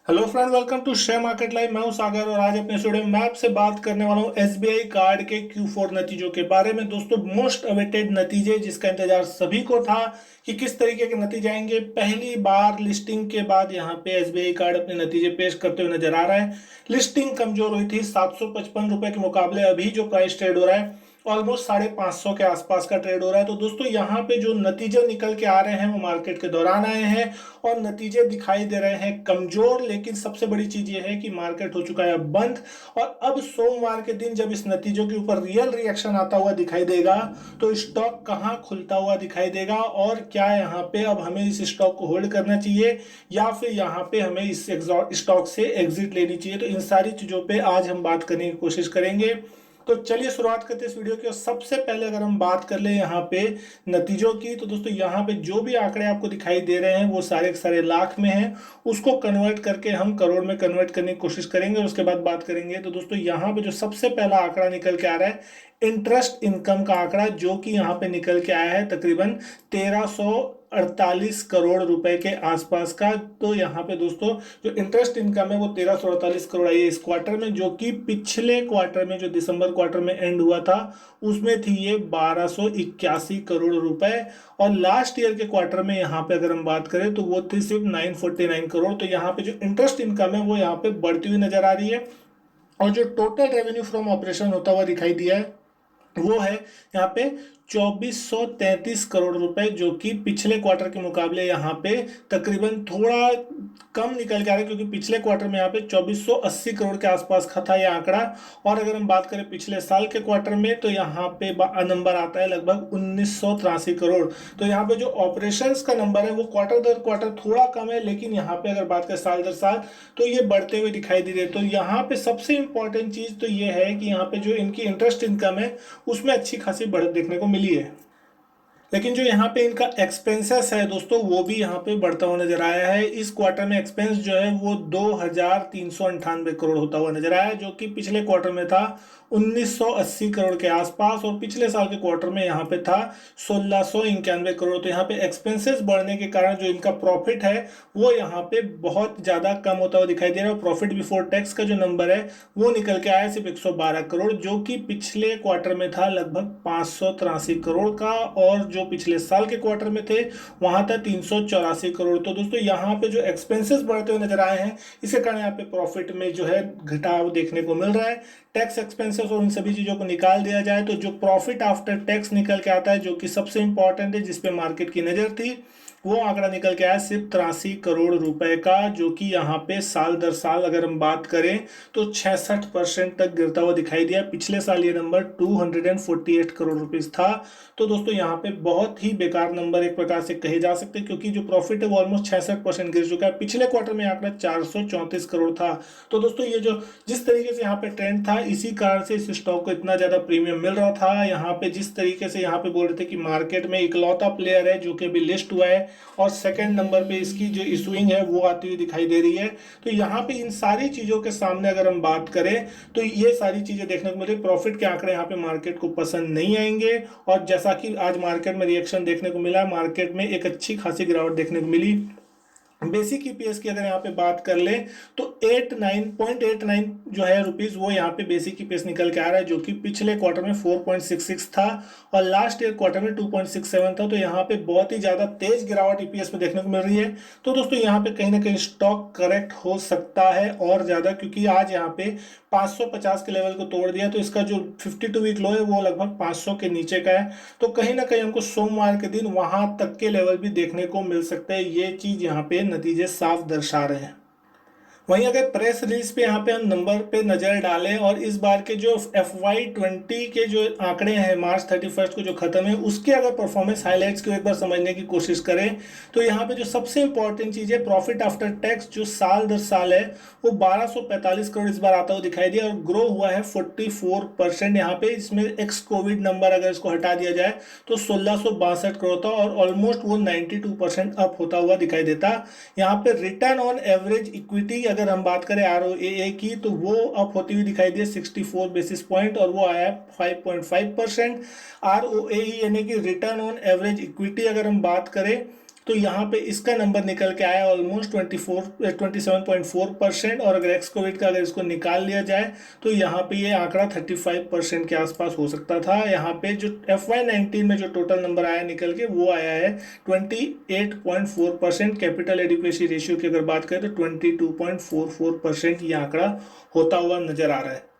Hello friend, welcome to share market live. मैं हूं सागर और आज अपने स्टूडियो में आपसे बात करने वाला हूं एसबीआई कार्ड के Q4 नतीजों के बारे में। दोस्तों, मोस्ट अवेटेड नतीजे जिसका इंतजार सभी को था कि किस तरीके के नतीजे आएंगे। पहली बार लिस्टिंग के बाद यहां पे एसबीआई कार्ड अपने नतीजे पेश करते हुए नजर आ रहा है। लिस्टिंग कमजोर हुई थी, 755 रुपए के मुकाबले अभी जो प्राइस ट्रेड हो रहा है ऑलमोस्ट 550 के आसपास का ट्रेड हो रहा है। तो दोस्तों, यहाँ पे जो नतीजे निकल के आ रहे हैं वो मार्केट के दौरान आए हैं और नतीजे दिखाई दे रहे हैं कमजोर। लेकिन सबसे बड़ी चीज ये है कि मार्केट हो चुका है बंद और अब सोमवार के दिन जब इस नतीजों के ऊपर रियल रिएक्शन आता हुआ दिखाई देगा तो स्टॉक कहां खुलता हुआ दिखाई देगा और क्या यहाँ पे अब हमें इस स्टॉक को होल्ड करना चाहिए या फिर यहाँ पे हमें इस स्टॉक से एग्जिट लेनी चाहिए। तो इन सारी चीजों पे आज हम बात करने की कोशिश करेंगे। तो चलिए शुरुआत करते हैं इस वीडियो की। और सबसे पहले अगर हम बात कर ले यहाँ पे नतीजों की, तो दोस्तों यहाँ पे जो भी आंकड़े आपको दिखाई दे रहे हैं वो सारे के सारे लाख में हैं। उसको कन्वर्ट करके हम करोड़ में कन्वर्ट करने की कोशिश करेंगे और उसके बाद बात करेंगे। तो दोस्तों, यहाँ पे जो सबसे पहला आंकड़ा निकल के आ रहा है इंटरेस्ट इनकम का आंकड़ा, जो कि यहाँ पे निकल के आया है तकरीबन 1348 करोड़ रुपए के आसपास का। तो यहाँ पे दोस्तों जो इंटरेस्ट इनकम है वो 1348 करोड़ आई है इस क्वार्टर में, जो कि पिछले क्वार्टर में जो दिसंबर क्वार्टर में एंड हुआ था उसमें थी ये 1281 करोड़ रुपए। और लास्ट ईयर के क्वार्टर में यहाँ पे अगर हम बात करें तो वो थी सिर्फ 949 करोड़। तो यहाँ पे जो इंटरेस्ट इनकम है वो यहाँ पे बढ़ती हुई नजर आ रही है और जो टोटल रेवेन्यू फ्रॉम ऑपरेशन होता हुआ दिखाई दिया है वो है यहाँ पे 2433 करोड़ रुपए, जो कि पिछले क्वार्टर के मुकाबले यहाँ पे तकरीबन थोड़ा कम निकल के आ रहा है, क्योंकि पिछले क्वार्टर में यहाँ पे 2480 करोड़ के आसपास का था ये आंकड़ा। और अगर हम बात करें पिछले साल के क्वार्टर में तो यहाँ पे नंबर आता है लगभग 1983 करोड़। तो यहाँ पे जो ऑपरेशंस का नंबर है वो क्वार्टर दर क्वार्टर थोड़ा कम है, लेकिन यहाँ पे अगर बात करें साल दर साल तो ये बढ़ते हुए दिखाई दे रही है। तो यहाँ पे सबसे इंपॉर्टेंट चीज तो ये है कि यहाँ पे जो इनकी इंटरेस्ट इनकम है उसमें अच्छी खासी बढ़त देखने को मिली है। लेकिन जो यहाँ पे इनका एक्सपेंसेस है दोस्तों वो भी यहाँ पे बढ़ता हुआ नजर आया है। इस क्वार्टर में एक्सपेंस जो है वो 2398 करोड़ होता हुआ नजर आया है, जो कि पिछले क्वार्टर में था 1980 करोड़ के आसपास और पिछले साल के क्वार्टर में यहाँ पे था 1691 करोड़। तो यहाँ पे एक्सपेंसेस बढ़ने के कारण जो इनका प्रॉफिट है वो यहाँ पे बहुत ज्यादा कम होता हुआ दिखाई दे रहा है। प्रॉफिट बिफोर टैक्स का जो नंबर है वो निकल के आया सिर्फ 112 करोड़, जो कि पिछले क्वार्टर में था लगभग 583 करोड़ का और जो पिछले साल के क्वार्टर में थे वहां था 384 करोड़। तो दोस्तों यहाँ पे जो एक्सपेंसेस बढ़ते हुए नजर आए हैं इसके कारण यहाँ पे प्रॉफिट में जो है घटाव देखने को मिल रहा है। टैक्स एक्सपेंसेस और उन सभी चीजों को निकाल दिया जाए तो जो प्रॉफिट आफ्टर टैक्स निकल के आता है, जो कि सबसे इंपॉर्टेंट है जिसपे मार्केट की नजर थी, वो आंकड़ा निकल के आया सिर्फ 83 करोड़ रुपए का, जो कि यहाँ पे साल दर साल अगर हम बात करें तो 66% तक गिरता हुआ दिखाई दिया। पिछले साल ये नंबर 248 करोड़ रुपीस था। तो दोस्तों यहाँ पे बहुत ही बेकार नंबर एक प्रकार से कहे जा सकते हैं, क्योंकि जो प्रॉफिट है वो ऑलमोस्ट 66% गिर चुका है। पिछले क्वार्टर में आंकड़ा 434 करोड़ था। तो दोस्तों ये जो जिस तरीके से यहाँ पे ट्रेंड था इसी कारण से इस स्टॉक को इतना ज्यादा प्रीमियम मिल रहा था। यहाँ पे जिस तरीके से यहाँ पे बोल रहे थे कि मार्केट में इकलौता प्लेयर है जो कि अभी लिस्ट हुआ है और सेकंड नंबर पे इसकी जो इशूइंग है वो आती हुई दिखाई दे रही है। तो यहाँ पे इन सारी चीजों के सामने अगर हम बात करें तो ये सारी चीजें देखने को मिले। प्रॉफिट के आंकड़े यहाँ पे मार्केट को पसंद नहीं आएंगे और जैसा कि आज मार्केट में रिएक्शन देखने को मिला, मार्केट में एक अच्छी खासी गिरावट देखने को मिली। बेसिक ईपीएस की अगर यहाँ पे बात कर ले तो 89.89 जो है रुपीस वो यहाँ पे बेसिक ईपीएस निकल के आ रहा है, जो कि पिछले क्वार्टर में 4.66 था और लास्ट ईयर क्वार्टर में 2.67 था। तो यहाँ पे बहुत ही ज्यादा तेज गिरावट ईपीएस में देखने को मिल रही है। तो दोस्तों यहाँ पे कहीं ना कहीं स्टॉक करेक्ट हो सकता है और ज्यादा, क्योंकि आज यहाँ पे 550 के लेवल को तोड़ दिया तो इसका जो 52 वीक लो है वो लगभग 500 के नीचे का है। तो कहीं ना कहीं हमको सोमवार के दिन वहां तक के लेवल भी देखने को मिल सकते हैं। ये चीज यहाँ पे नतीजे साफ दर्शा रहे हैं। वहीं अगर प्रेस रिलीज पे यहाँ पे हम नंबर पे नजर डालें और इस बार के जो FY20 के जो आंकड़े हैं मार्च 31 को जो खत्म है उसके अगर परफॉर्मेंस हाइलाइट्स को एक बार समझने की कोशिश करें तो यहाँ पे जो सबसे इंपॉर्टेंट चीज है प्रॉफिट आफ्टर टैक्स जो साल दर साल है वो 1245 करोड़ इस बार आता हुआ दिखाई दिया और ग्रो हुआ है 44%। यहाँ पे इसमें एक्स कोविड नंबर अगर इसको हटा दिया जाए तो 1662 करोड़ था और ऑलमोस्ट वो 92% अप होता हुआ दिखाई देता। यहाँ पे रिटर्न ऑन एवरेज इक्विटी अगर हम बात करें ROAA की तो वो अप होती हुई दिखाई दी 64 बेसिस पॉइंट और वो आया 5.5%। ROAE यानी कि रिटर्न ऑन एवरेज इक्विटी अगर हम बात करें तो यहाँ पे इसका नंबर निकल के आया ऑलमोस्ट 27.4%। और अगर एक्स कोविड का अगर इसको निकाल लिया जाए तो यहाँ पे ये आंकड़ा 35% के आसपास हो सकता था। यहाँ पे जो FY19 में जो टोटल नंबर आया निकल के वो आया है 28.4%। कैपिटल एडिक्वेसी रेशियो की अगर बात करें तो 22.44% ये आंकड़ा होता हुआ नजर आ रहा है।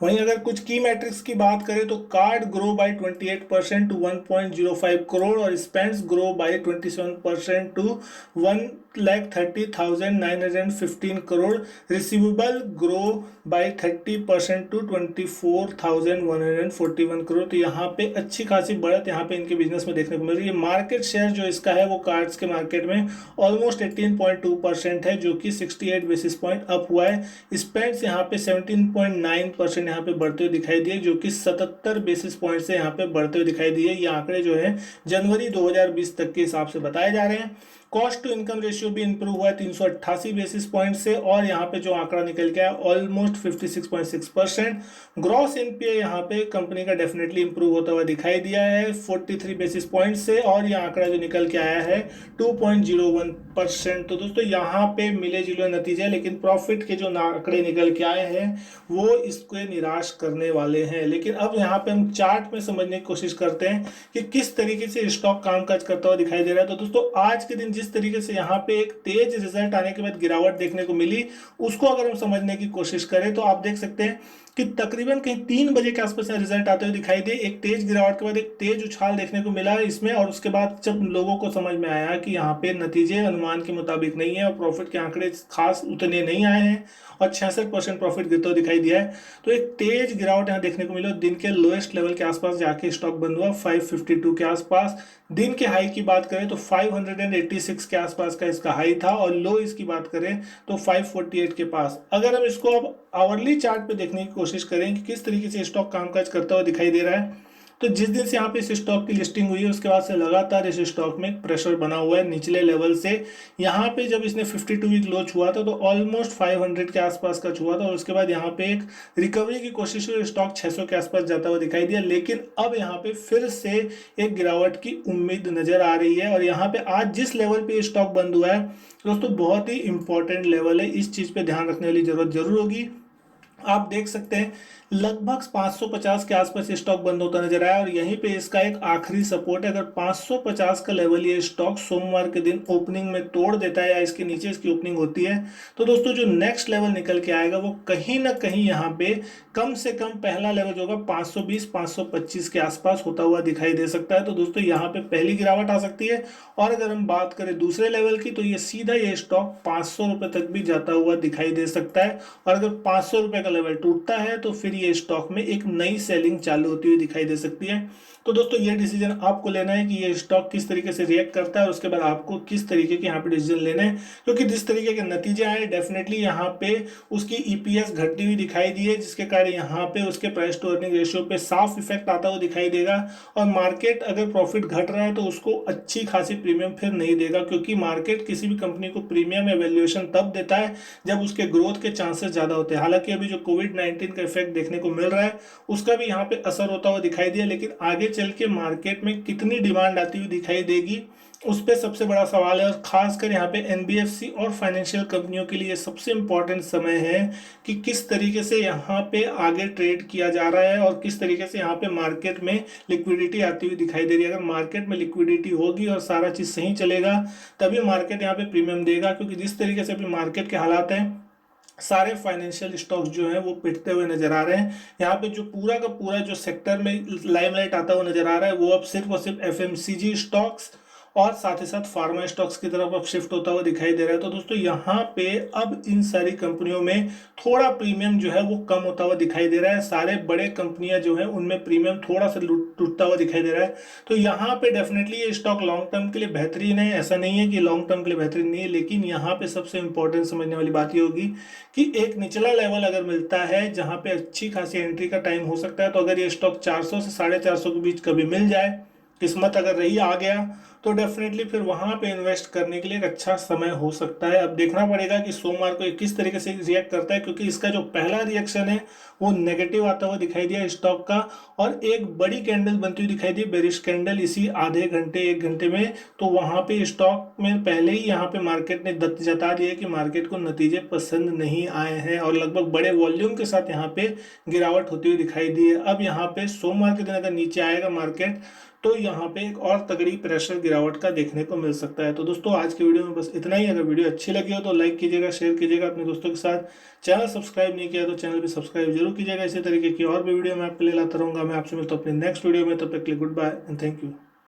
वहीं अगर कुछ की मैट्रिक्स की बात करें तो card grow by 28% to 1.05 crore और spends grow by 27% to 1,30,915 crore. Receivable grow by 30% to 24,141 crore. तो यहाँ पे अच्छी खासी बढ़त यहाँ पे इनके बिजनेस में देखने को मिल रही है। मार्केट शेयर जो इसका है वो कार्ड्स के मार्केट में ऑलमोस्ट 18.2% है, जो कि 68 बेसिस पॉइंट अप हुआ है। स्पेंड्स यहाँ पे 17.9% यहाँ पे बढ़ते हुए दिखाई दिए, जो कि 77 बेसिस पॉइंट से यहाँ पे बढ़ते हुए दिखाई दिए। ये आंकड़े जो है जनवरी 2020 तक के हिसाब से बताए जा रहे हैं। कॉस्ट टू इनकम रेशियो भी इंप्रूव हुआ है 388 बेसिस पॉइंट से, और यहाँ पे जो आंकड़ा निकल के आया ऑलमोस्ट 56.6%। ग्रॉस एनपीए यहाँ पे कंपनी का डेफिनेटली इंप्रूव होता हुआ दिखाई दिया है 43 बेसिस पॉइंट से, और ये आंकड़ा जो निकल के आया है 2.01%। तो दोस्तों यहाँ पे मिले जुले नतीजे, लेकिन प्रॉफिट के जो आंकड़े निकल के आए हैं वो इसको निराश करने वाले हैं। लेकिन अब यहाँ पे हम चार्ट में समझने की कोशिश करते हैं कि किस तरीके से स्टॉक कामकाज करता हुआ दिखाई दे रहा है। तो दोस्तों आज के दिन जिस तरीके से यहाँ पे एक तेज रिजल्ट आने के बाद गिरावट देखने को मिली, उसको अगर हम समझने की कोशिश करें तो आप देख सकते हैं कि तकरीबन कहीं 3 बजे के आसपास रिजल्ट आते हुए दिखाई दे। एक तेज गिरावट के बाद एक तेज उछाल देखने को मिला इसमें, और उसके बाद जब लोगों को समझ में आया कि यहाँ पे नतीजे अनुमान के मुताबिक नहीं है और प्रॉफिट के आंकड़े खास उतने नहीं आए हैं और 66% प्रॉफिट गिरता हुआ दिखाई दिया है, तो एक तेज गिरावट यहाँ देखने को मिला। दिन के लोएस्ट लेवल के आसपास जाके स्टॉक बंद हुआ 552 के आसपास। दिन के हाई की बात करें तो 586 के आसपास का इसका हाई था, और लो इसकी बात करें तो 548 के पास। अगर हम इसको अब आवरली चार्ट पे देखने की कोशिश करें कि किस तरीके से स्टॉक कामकाज करता हुआ दिखाई दे रहा है, तो जिस दिन से यहाँ पे इस स्टॉक की लिस्टिंग हुई है उसके बाद से लगातार इस स्टॉक में प्रेशर बना हुआ है निचले लेवल से। यहाँ पे जब इसने 52 वीक लो छुआ था तो ऑलमोस्ट 500 के आसपास का छुआ था, और उसके बाद यहाँ पे एक रिकवरी की कोशिश हुई, स्टॉक 600 के आसपास जाता हुआ दिखाई दिया। लेकिन अब यहाँ पे फिर से एक गिरावट की उम्मीद नजर आ रही है, और यहाँ पे आज जिस लेवल पे स्टॉक बंद हुआ है दोस्तों बहुत ही इंपॉर्टेंट लेवल है। इस चीज पे ध्यान रखने वाली जरूरत जरूर होगी। आप देख सकते हैं लगभग 550 के आसपास स्टॉक बंद होता नजर आया, और यहीं पे इसका एक आखिरी सपोर्ट है। अगर 550 का लेवल ये स्टॉक सोमवार के दिन ओपनिंग में तोड़ देता है या इसके नीचे इसकी ओपनिंग होती है, तो दोस्तों जो नेक्स्ट लेवल निकल के आएगा वो कहीं ना कहीं यहाँ पे कम से कम पहला लेवल जो होगा 520-525 के आसपास होता हुआ दिखाई दे सकता है। तो दोस्तों यहाँ पे पहली गिरावट आ सकती है। और अगर हम बात करें दूसरे लेवल की तो ये सीधा ये स्टॉक 500 रुपए तक भी जाता हुआ दिखाई दे सकता है, और अगर 500 रुपए का लेवल टूटता है तो फिर ये स्टॉक में एक नई सेलिंग चालू होती हुई दिखाई दे सकती है। तो दोस्तों ये डिसीजन आपको लेना है कि ये स्टॉक किस तरीके से रिएक्ट करता है, और उसके बाद आपको किस तरीके के यहाँ पे डिसीजन लेने हैं, क्योंकि जिस तरीके के नतीजे आए डेफिनेटली यहाँ पे उसकी ईपीएस घटती हुई दिखाई दी है, जिसके कारण यहाँ पे उसके प्राइस टू अर्निंग रेशियो पे साफ इफेक्ट आता हुआ दिखाई देगा। और मार्केट अगर प्रॉफिट घट रहा है तो उसको अच्छी खासी प्रीमियम फिर नहीं देगा, क्योंकि मार्केट किसी भी कंपनी को प्रीमियम एवेल्युएशन तब देता है जब उसके ग्रोथ के चांसेस ज्यादा होते हैं। हालांकि अभी जो कोविड-19 का इफेक्ट देखने को मिल रहा है उसका भी यहाँ पे असर होता हुआ दिखाई दिया, लेकिन आगे चल के मार्केट में कितनी डिमांड आती हुई दिखाई देगी उस पर सबसे बड़ा सवाल है। और खासकर यहाँ पे एनबीएफसी और फाइनेंशियल कंपनियों के लिए सबसे इंपॉर्टेंट समय है कि किस तरीके से यहाँ पे आगे ट्रेड किया जा रहा है और किस तरीके से यहाँ पे मार्केट में लिक्विडिटी आती हुई दिखाई दे रही है। अगर मार्केट में लिक्विडिटी होगी और सारा चीज सही चलेगा तभी मार्केट यहाँ पे प्रीमियम देगा, क्योंकि जिस तरीके से अभी मार्केट के हालात हैं सारे फाइनेंशियल स्टॉक्स जो हैं वो पिटते हुए नजर आ रहे हैं। यहाँ पे जो पूरा का पूरा जो सेक्टर में लाइमलाइट आता हुआ नजर आ रहा है वो अब सिर्फ और सिर्फ एफएमसीजी स्टॉक्स और साथ ही साथ फार्मा स्टॉक्स की तरफ अब शिफ्ट होता हुआ दिखाई दे रहा है। तो दोस्तों यहाँ पे अब इन सारी कंपनियों में थोड़ा प्रीमियम जो है वो कम होता हुआ दिखाई दे रहा है। सारे बड़े कंपनियां जो है उनमें प्रीमियम थोड़ा सा टूटता हुआ दिखाई दे रहा है। तो यहाँ पे डेफिनेटली ये स्टॉक लॉन्ग टर्म के लिए बेहतरीन है, ऐसा नहीं है कि लॉन्ग टर्म के लिए बेहतरीन नहीं है, लेकिन यहाँ पे सबसे इंपॉर्टेंट समझने वाली बात ये होगी कि एक निचला लेवल अगर मिलता है जहाँ पे अच्छी खासी एंट्री का टाइम हो सकता है, तो अगर ये स्टॉक 400 से 450 के बीच कभी मिल जाए, किस्मत अगर रही आ गया, तो डेफिनेटली फिर वहां पे इन्वेस्ट करने के लिए एक अच्छा समय हो सकता है। अब देखना पड़ेगा कि सोमवार को ये किस तरीके से रिएक्ट करता है, क्योंकि इसका जो पहला रिएक्शन है वो नेगेटिव आता हुआ दिखाई दिया स्टॉक का, और एक बड़ी कैंडल बनती हुई दिखाई दी बेरिश कैंडल इसी आधे घंटे 1 घंटे में। तो वहां पे स्टॉक में पहले ही यहाँ पे मार्केट ने जता दिया कि मार्केट को नतीजे पसंद नहीं आए हैं, और लगभग बड़े वॉल्यूम के साथ यहाँ पे गिरावट होती हुई दिखाई दी है। अब यहाँ पे सोमवार के दिन अगर नीचे आएगा मार्केट तो यहाँ पे एक और तगड़ी प्रेशर गिरावट का देखने को मिल सकता है। तो दोस्तों आज की वीडियो में बस इतना ही। अगर वीडियो अच्छी लगी हो तो लाइक कीजिएगा, शेयर कीजिएगा अपने दोस्तों के साथ। चैनल सब्सक्राइब नहीं किया तो चैनल भी सब्सक्राइब जरूर कीजिएगा। इसी तरीके की और भी वीडियो मैं आपके लिए लाता रहूंगा। मैं आपसे मिलता हूँ अपने नेक्स्ट वीडियो में, तब तक के लिए goodbye and thank you.